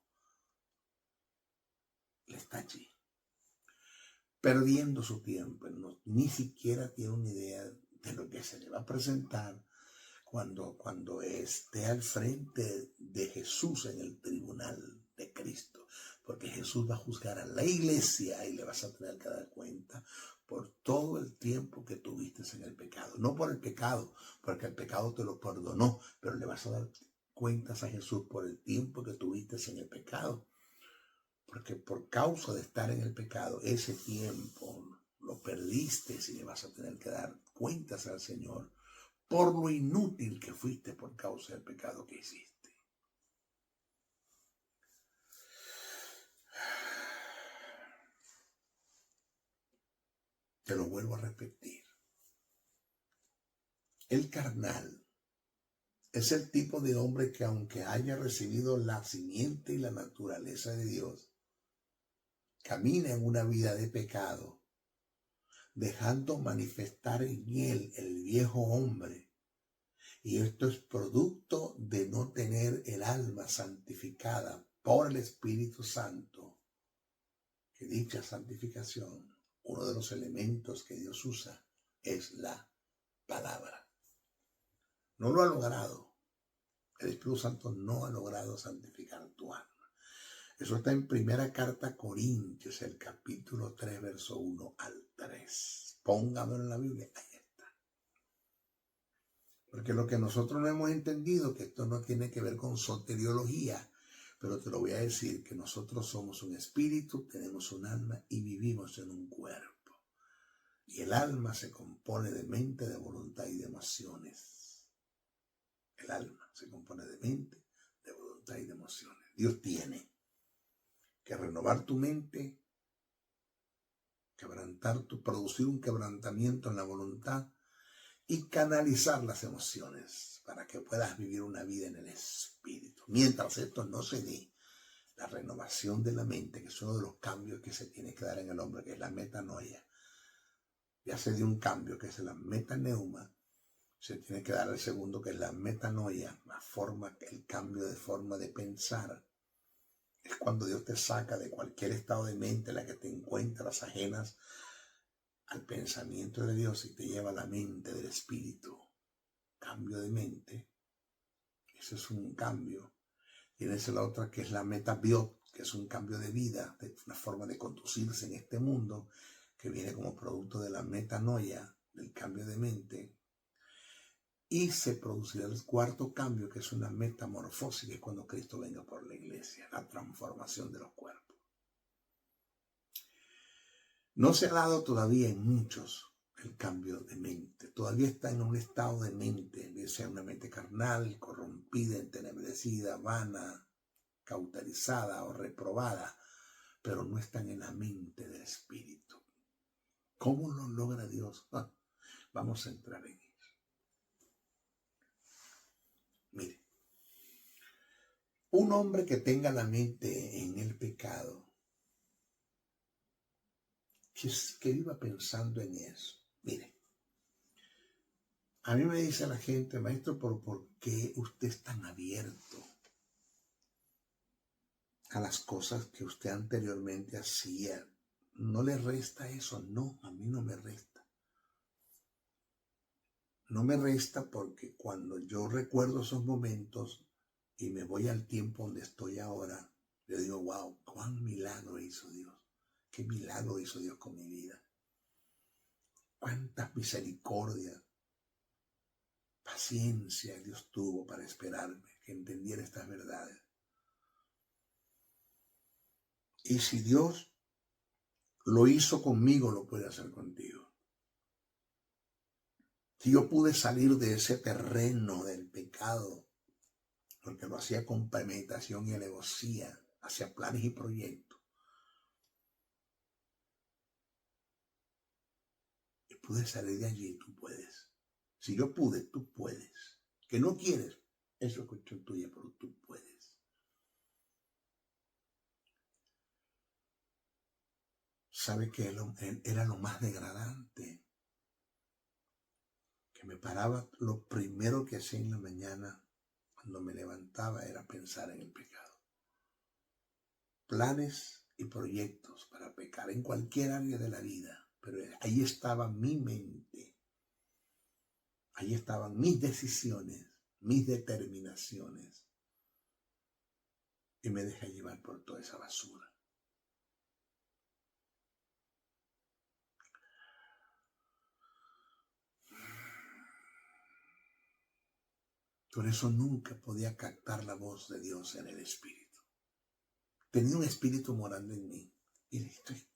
Él está allí, perdiendo su tiempo. Ni siquiera tiene una idea de lo que se le va a presentar cuando esté al frente de Jesús en el tribunal de Cristo, porque Jesús va a juzgar a la iglesia y le vas a tener que dar cuenta por todo el tiempo que tuviste en el pecado. No por el pecado, porque el pecado te lo perdonó, pero le vas a dar cuentas a Jesús por el tiempo que tuviste en el pecado, porque por causa de estar en el pecado, ese tiempo lo perdiste y le vas a tener que dar cuentas al Señor por lo inútil que fuiste por causa del pecado que hiciste. Te lo vuelvo a repetir. El carnal es el tipo de hombre que aunque haya recibido la simiente y la naturaleza de Dios, camina en una vida de pecado, dejando manifestar en él el viejo hombre. Y esto es producto de no tener el alma santificada por el Espíritu Santo. Que dicha santificación, uno de los elementos que Dios usa, es la palabra. No lo ha logrado. El Espíritu Santo no ha logrado santificar tu alma. Eso está en primera carta a Corintios, el capítulo 3, verso 1 al 3. Póngamelo en la Biblia. Ahí está. Porque lo que nosotros no hemos entendido, que esto no tiene que ver con soteriología, pero te lo voy a decir, que nosotros somos un espíritu, tenemos un alma y vivimos en un cuerpo. Y el alma se compone de mente, de voluntad y de emociones. El alma se compone de mente, de voluntad y de emociones. Dios tiene que renovar tu mente, producir un quebrantamiento en la voluntad y canalizar las emociones para que puedas vivir una vida en el espíritu. Mientras esto no se dé, la renovación de la mente, que es uno de los cambios que se tiene que dar en el hombre, que es la metanoia. Ya se dio un cambio, que es la metaneuma. Se tiene que dar el segundo, que es la metanoia, el cambio de forma de pensar. Es cuando Dios te saca de cualquier estado de mente en la que te encuentras ajenas al pensamiento de Dios y te lleva a la mente del espíritu. Cambio de mente, Ese es un cambio. Tienes la otra que es la metabiot, que es un cambio de vida, de una forma de conducirse en este mundo, que viene como producto de la metanoia, del cambio de mente. Y se producirá el cuarto cambio, que es una metamorfosis, que es cuando Cristo venga por la iglesia, la transformación de los cuerpos. No se ha dado todavía en muchos el cambio de mente. Todavía está en un estado de mente, ya sea una mente carnal, corrompida, entenebrecida, vana, cauterizada o reprobada, pero no están en la mente del Espíritu. ¿Cómo lo logra Dios? Vamos a entrar en eso. Mire, un hombre que tenga la mente en el pecado, que viva pensando en eso. Mire, a mí me dice la gente, maestro, ¿por qué usted es tan abierto a las cosas que usted anteriormente hacía? ¿No le resta eso? No, a mí no me resta. No me resta porque cuando yo recuerdo esos momentos y me voy al tiempo donde estoy ahora, yo digo, wow, cuán milagro hizo Dios. Qué milagro hizo Dios con mi vida. Cuántas misericordias, paciencia Dios tuvo para esperarme, que entendiera estas verdades. Y si Dios lo hizo conmigo, lo puede hacer contigo. Si yo pude salir de ese terreno del pecado, porque lo hacía con premeditación y alevosía, hacía planes y proyectos, y pude salir de allí, tú puedes. Si yo pude, tú puedes. Que no quieres, eso es cuestión tuya, pero tú puedes. ¿Sabe que era lo más degradante? Que me paraba, lo primero que hacía en la mañana, cuando me levantaba, era pensar en el pecado. Planes y proyectos para pecar en cualquier área de la vida, pero ahí estaba mi mente. Ahí estaban mis decisiones, mis determinaciones. Y me dejé llevar por toda esa basura. Por eso nunca podía captar la voz de Dios en el Espíritu. Tenía un espíritu morando en mí. Y estoy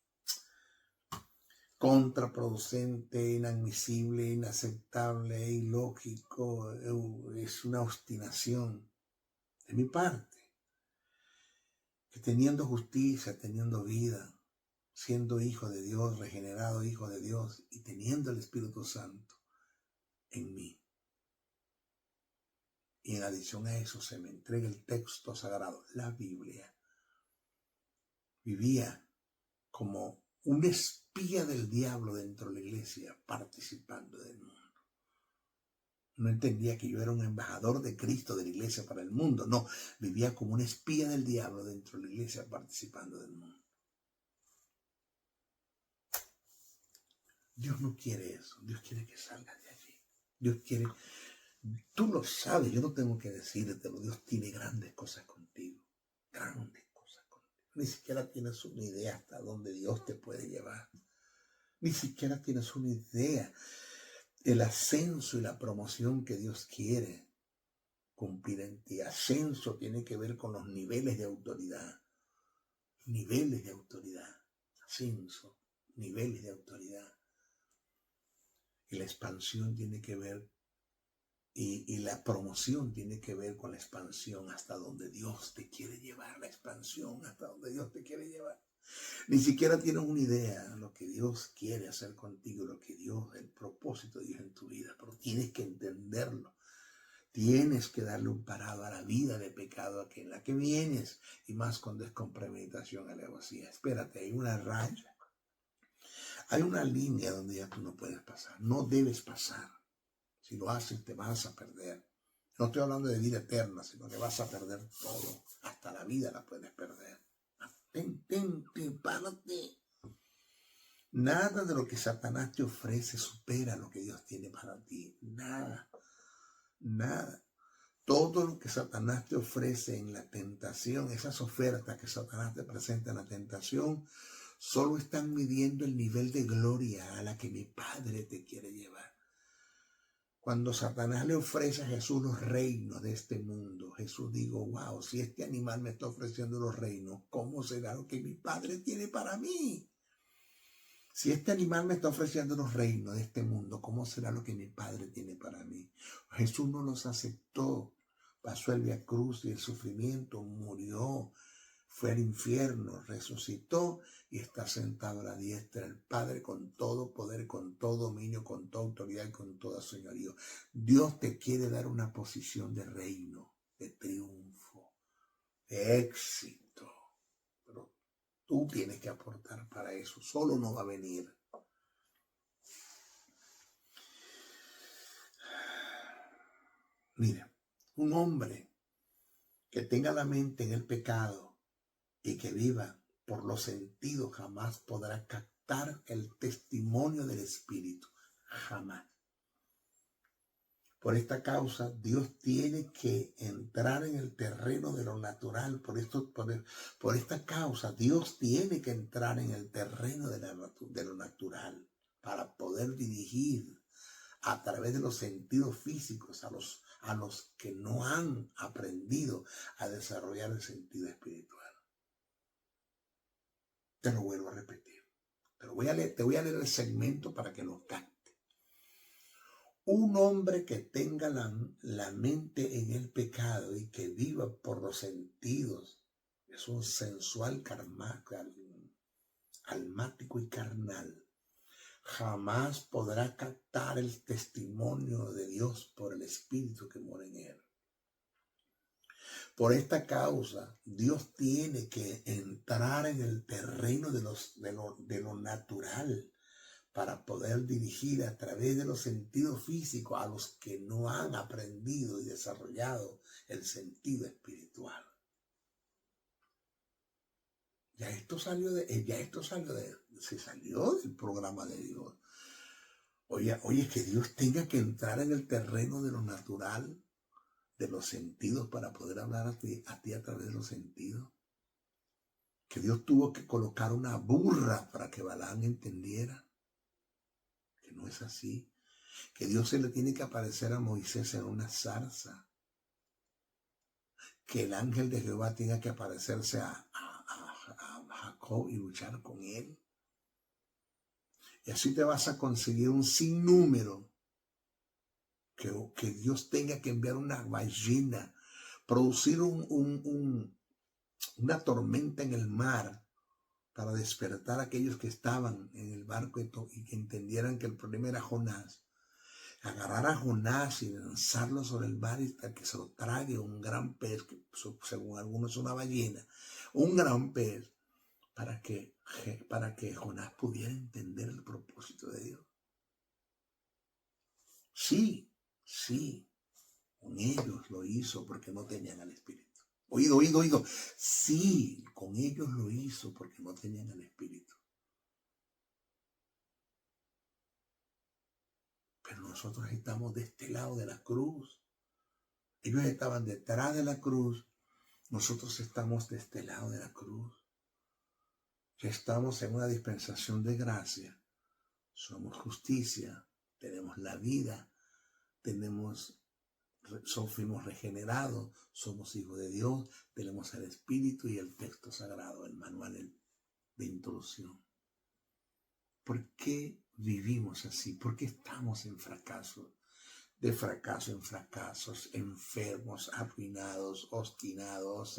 contraproducente, inadmisible, inaceptable, ilógico. Es una obstinación de mi parte. Que teniendo justicia, teniendo vida, siendo hijo de Dios, regenerado hijo de Dios y teniendo el Espíritu Santo en mí. Y en adición a eso se me entrega el texto sagrado, la Biblia. Vivía como un espía del diablo dentro de la iglesia, participando del mundo. No entendía que yo era un embajador de Cristo de la iglesia para el mundo. No, vivía como un espía del diablo dentro de la iglesia, participando del mundo. Dios no quiere eso. Dios quiere que salgas de allí. Dios quiere... Tú lo sabes, yo no tengo que decírtelo. Dios tiene grandes cosas contigo. Grandes cosas contigo. Ni siquiera tienes una idea hasta dónde Dios te puede llevar. Ni siquiera tienes una idea del ascenso y la promoción que Dios quiere cumplir en ti. Ascenso tiene que ver con los niveles de autoridad. Niveles de autoridad. Ascenso, niveles de autoridad. Y la expansión tiene que ver, y la promoción tiene que ver con la expansión hasta donde Dios te quiere llevar. La expansión hasta donde Dios te quiere llevar. Ni siquiera tienes una idea de lo que Dios quiere hacer contigo, lo que Dios, el propósito de Dios en tu vida, pero tienes que entenderlo. Tienes que darle un parado a la vida de pecado en la que vienes, y más cuando es con premeditación, alevosía. Espérate, hay una raya, hay una línea donde ya tú no puedes pasar, no debes pasar. Si lo haces, te vas a perder. No estoy hablando de vida eterna, sino que vas a perder todo, hasta la vida la puedes perder. Párate. Nada de lo que Satanás te ofrece supera lo que Dios tiene para ti. Nada. Todo lo que Satanás te ofrece en la tentación, esas ofertas que Satanás te presenta en la tentación, solo están midiendo el nivel de gloria a la que mi Padre te quiere llevar. Cuando Satanás le ofrece a Jesús los reinos de este mundo, Jesús dijo, wow, si este animal me está ofreciendo los reinos, ¿cómo será lo que mi Padre tiene para mí? Si este animal me está ofreciendo los reinos de este mundo, ¿cómo será lo que mi Padre tiene para mí? Jesús no los aceptó. Pasó el Vía Cruz y el sufrimiento, murió, fue al infierno, resucitó y está sentado a la diestra del Padre con todo poder, con todo dominio, con toda autoridad y con toda señorío. Dios te quiere dar una posición de reino, de triunfo, de éxito. Pero tú tienes que aportar para eso. Solo no va a venir. Mira, un hombre que tenga la mente en el pecado y que viva por los sentidos jamás podrá captar el testimonio del Espíritu. Jamás. Por esta causa, Dios tiene que entrar en el terreno de lo natural. Por esta causa, Dios tiene que entrar en el terreno de lo natural para poder dirigir a través de los sentidos físicos a los que no han aprendido a desarrollar el sentido espiritual. Te lo vuelvo a repetir. Te voy a leer el segmento para que lo captes. Un hombre que tenga la mente en el pecado y que viva por los sentidos, es un sensual, almático y carnal, jamás podrá captar el testimonio de Dios por el Espíritu que mora en él. Por esta causa, Dios tiene que entrar en el terreno de lo natural para poder dirigir a través de los sentidos físicos a los que no han aprendido y desarrollado el sentido espiritual. Se salió del programa de Dios. Oye, que Dios tenga que entrar en el terreno de lo natural, de los sentidos, para poder hablar a ti a través de los sentidos. Que Dios tuvo que colocar una burra para que Balaam entendiera. Que no es así. Que Dios se le tiene que aparecer a Moisés en una zarza. Que el ángel de Jehová tenga que aparecerse a Jacob y luchar con él. Y así te vas a conseguir un sinnúmero. Que Dios tenga que enviar una ballena, producir una tormenta en el mar para despertar a aquellos que estaban en el barco y que entendieran que el problema era Jonás. Agarrar a Jonás y lanzarlo sobre el mar hasta que se lo trague un gran pez, que según algunos es una ballena, un gran pez, para que Jonás pudiera entender el propósito de Dios. Sí, con ellos lo hizo porque no tenían al Espíritu. Oído. Sí, con ellos lo hizo porque no tenían al Espíritu. Pero nosotros estamos de este lado de la cruz. Ellos estaban detrás de la cruz. Nosotros estamos de este lado de la cruz. Ya estamos en una dispensación de gracia. Somos justicia. Tenemos la vida. Fuimos regenerados. Somos hijos de Dios. Tenemos el Espíritu y el texto sagrado, el manual de introducción. ¿Por qué vivimos así? ¿Por qué estamos en fracaso? De fracaso en fracasos, enfermos, arruinados, obstinados,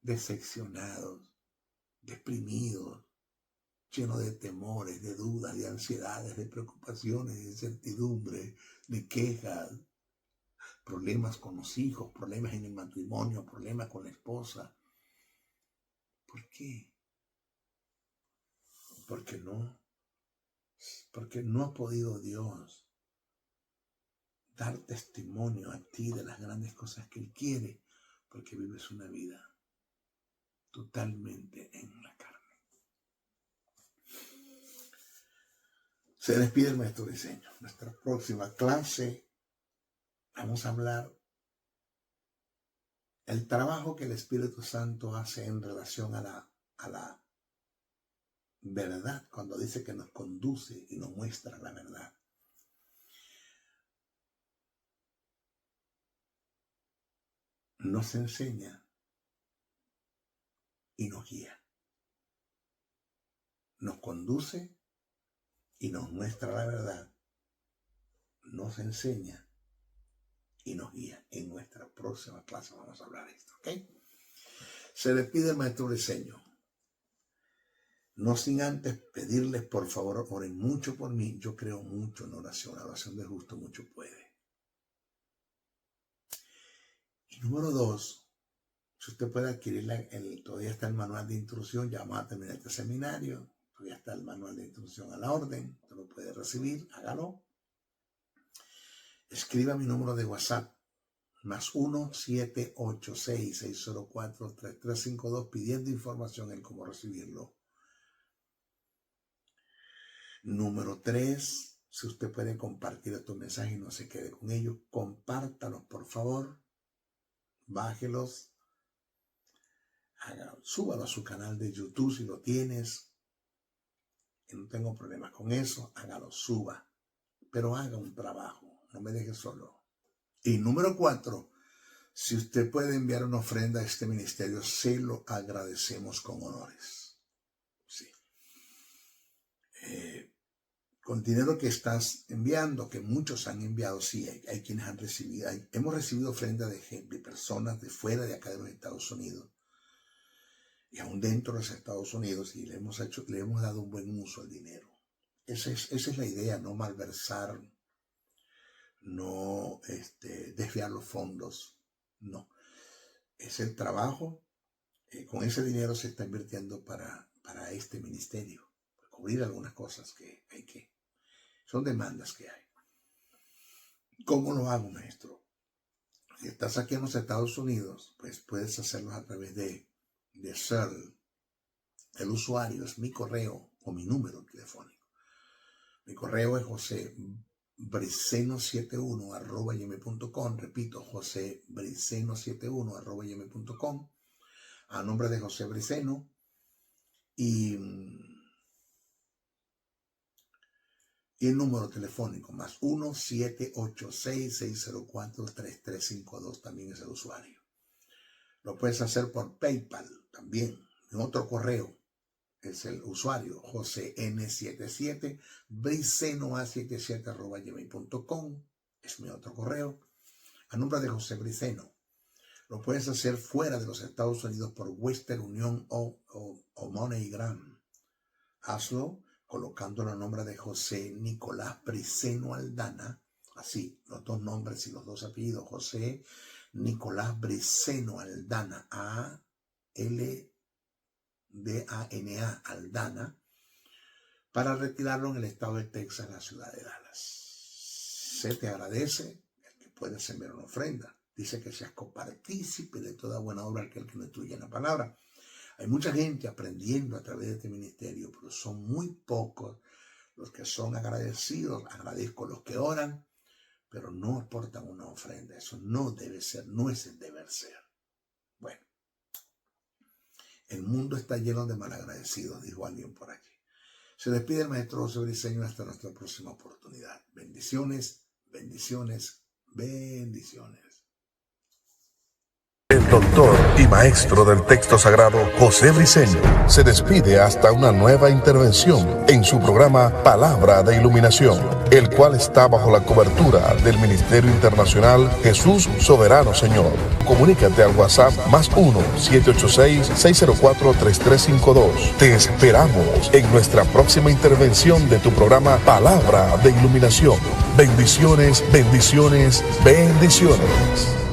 decepcionados, deprimidos, llenos de temores, de dudas, de ansiedades, de preocupaciones, de incertidumbre, de quejas, problemas con los hijos, problemas en el matrimonio, problemas con la esposa. ¿Por qué? Porque no ha podido Dios dar testimonio a ti de las grandes cosas que Él quiere, porque vives una vida totalmente en la carne. Se despide el maestro Diseño. Nuestra próxima clase vamos a hablar el trabajo que el Espíritu Santo hace en relación a la verdad, cuando dice que nos conduce y nos muestra la verdad. Nos enseña y nos guía. Nos conduce y nos muestra la verdad. Nos enseña y nos guía. En nuestra próxima clase vamos a hablar de esto, ¿ok? Se despide el maestro Briceño. No sin antes pedirles, por favor, oren mucho por mí. Yo creo mucho en oración. La oración del justo mucho puede. Y número 2, si usted puede adquirir, todavía está el manual de instrucción. Ya vamos a terminar este seminario. Todavía está el manual de instrucción a la orden. Usted lo puede recibir. Hágalo. Escriba mi número de WhatsApp. +1 786 604 3352 pidiendo información en cómo recibirlo. Número 3, si usted puede compartir estos mensajes y no se quede con ellos, compártalos por favor, bájelos, súbalo a su canal de YouTube si lo tienes. No tengo problemas con eso, hágalo, suba, pero haga un trabajo, no me deje solo. Y número 4, si usted puede enviar una ofrenda a este ministerio, se lo agradecemos con honores. Sí. Con dinero que estás enviando, que muchos han enviado, sí, hay quienes han recibido, hemos recibido ofrendas de personas de fuera de acá de los Estados Unidos y aún dentro de los Estados Unidos, y le hemos dado un buen uso al dinero. Esa es la idea, no malversar, no desviar los fondos, no. Es el trabajo, con ese dinero se está invirtiendo para este ministerio, para cubrir algunas cosas que hay que. Son demandas que hay. ¿Cómo lo hago, maestro? Si estás aquí en los Estados Unidos, pues puedes hacerlo a través de Zelle. El usuario es mi correo o mi número telefónico. Mi correo es josebriceno71@yahoo.com. Repito, josebriceno71@yahoo.com. A nombre de José Briceno. Y el número telefónico +1 786 604 3352 también es el usuario. Lo puedes hacer por PayPal también. En otro correo es el usuario josn77 bricenoa77@gmail.com. Es mi otro correo. A nombre de José Briceno. Lo puedes hacer fuera de los Estados Unidos por Western Union o MoneyGram. Hazlo colocando el nombre de José Nicolás Briceno Aldana, así, los dos nombres y los dos apellidos, José Nicolás Briceno Aldana, ALDANA, Aldana, para retirarlo en el estado de Texas, la ciudad de Dallas. Se te agradece el que puedes enviar una ofrenda. Dice que seas copartícipe de toda buena obra aquel que no instruye en la palabra. Hay mucha gente aprendiendo a través de este ministerio, pero son muy pocos los que son agradecidos. Agradezco a los que oran, pero no aportan una ofrenda. Eso no debe ser, no es el deber ser. Bueno, el mundo está lleno de malagradecidos, dijo alguien por allí. Se despide el maestro José Briceño hasta nuestra próxima oportunidad. Bendiciones, bendiciones, bendiciones. El doctor y maestro del texto sagrado, José Briceño, se despide hasta una nueva intervención en su programa Palabra de Iluminación, el cual está bajo la cobertura del Ministerio Internacional Jesús Soberano Señor. Comunícate al WhatsApp +1 786 604 3352. Te esperamos en nuestra próxima intervención de tu programa Palabra de Iluminación. Bendiciones, bendiciones, bendiciones.